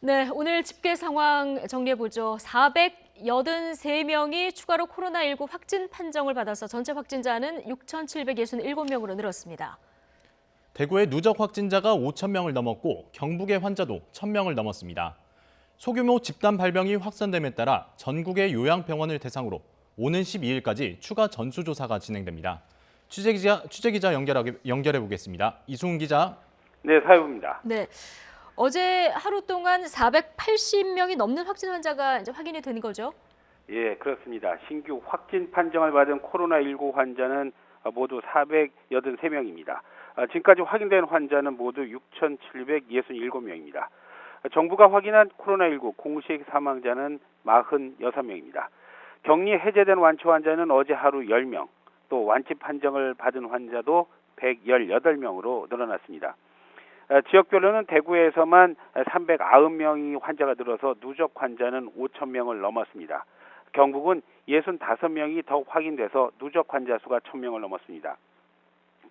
네, 오늘 집계 상황 정리해보죠. 483명이 추가로 코로나19 확진 판정을 받아서 전체 확진자는 6,767명으로 늘었습니다. 대구의 누적 확진자가 5천 명을 넘었고 경북의 환자도 1,000명을 넘었습니다. 소규모 집단 발병이 확산됨에 따라 전국의 요양병원을 대상으로 오는 12일까지 추가 전수조사가 진행됩니다. 취재기자 연결해 보겠습니다. 이승훈 기자. 네, 사회부입니다. 네, 어제 하루 동안 480명이 넘는 확진 환자가 이제 확인이 되는 거죠? 예, 그렇습니다. 신규 확진 판정을 받은 코로나19 환자는 모두 483명입니다. 지금까지 확인된 환자는 모두 6,767명입니다. 정부가 확인한 코로나19 공식 사망자는 46명입니다. 격리 해제된 완치 환자는 어제 하루 10명, 또 완치 판정을 받은 환자도 118명으로 늘어났습니다. 지역별로는 대구에서만 390명이 환자가 늘어서 누적 환자는 5,000명을 넘었습니다. 경북은 65명이 더욱 확인돼서 누적 환자 수가 1,000명을 넘었습니다.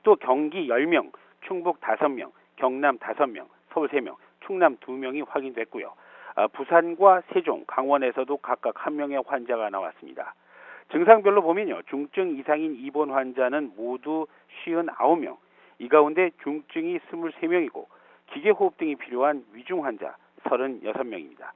또 경기 10명, 충북 5명, 경남 5명, 서울 3명, 충남 2명이 확인됐고요. 부산과 세종, 강원에서도 각각 1명의 환자가 나왔습니다. 증상별로 보면요. 중증 이상인 입원 환자는 모두 59명, 이 가운데 중증이 23명이고 기계호흡 등이 필요한 위중 환자 36명입니다.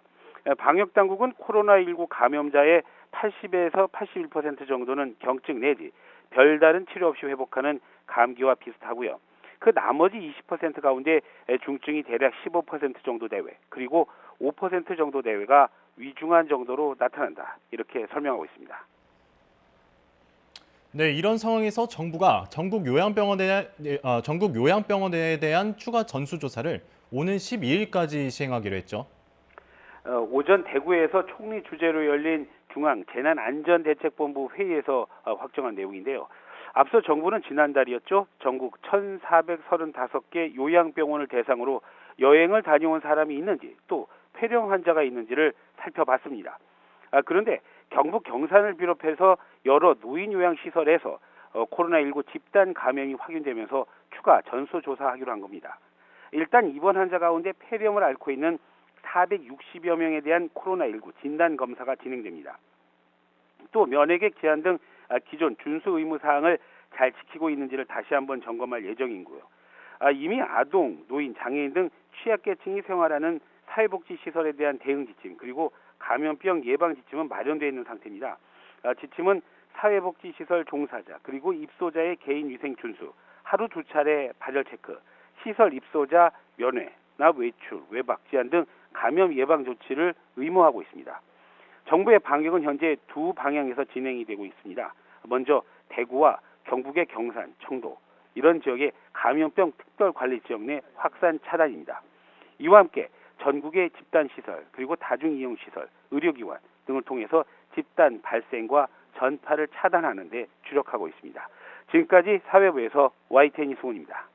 방역당국은 코로나19 감염자의 80에서 81% 정도는 경증 내지 별다른 치료 없이 회복하는 감기와 비슷하고요. 그 나머지 20% 가운데 중증이 대략 15% 정도 내외, 그리고 5% 정도 내외가 위중한 정도로 나타난다. 이렇게 설명하고 있습니다. 네, 이런 상황에서 정부가 전국 요양병원에 대한 추가 전수조사를 오는 12일까지 시행하기로 했죠. 오전 대구에서 총리 주재로 열린 중앙재난안전대책본부 회의에서 확정한 내용인데요. 앞서 정부는 지난달이었죠. 전국 1,435개 요양병원을 대상으로 여행을 다녀온 사람이 있는지 또 폐렴 환자가 있는지를 살펴봤습니다. 그런데 경북 경산을 비롯해서 여러 노인요양시설에서 코로나19 집단 감염이 확인되면서 추가 전수조사하기로 한 겁니다. 일단 입원 환자 가운데 폐렴을 앓고 있는 460여 명에 대한 코로나19 진단검사가 진행됩니다. 또 면회객 제한 등 기존 준수 의무 사항을 잘 지키고 있는지를 다시 한번 점검할 예정이고요. 이미 아동, 노인, 장애인 등 취약계층이 생활하는 사회복지시설에 대한 대응 지침, 그리고 감염병 예방 지침은 마련되어 있는 상태입니다. 지침은 사회복지시설 종사자, 그리고 입소자의 개인위생 준수, 하루 2차례 발열 체크, 시설 입소자 면회나 외출, 외박, 제한 등 감염 예방 조치를 의무화하고 있습니다. 정부의 방역은 현재 두 방향에서 진행이 되고 있습니다. 먼저 대구와 경북의 경산, 청도 이런 지역의 감염병 특별관리지역 내 확산 차단입니다. 이와 함께 전국의 집단시설, 그리고 다중이용시설, 의료기관 등을 통해서 집단 발생과 전파를 차단하는 데 주력하고 있습니다. 지금까지 사회부에서 YTN 이승훈입니다.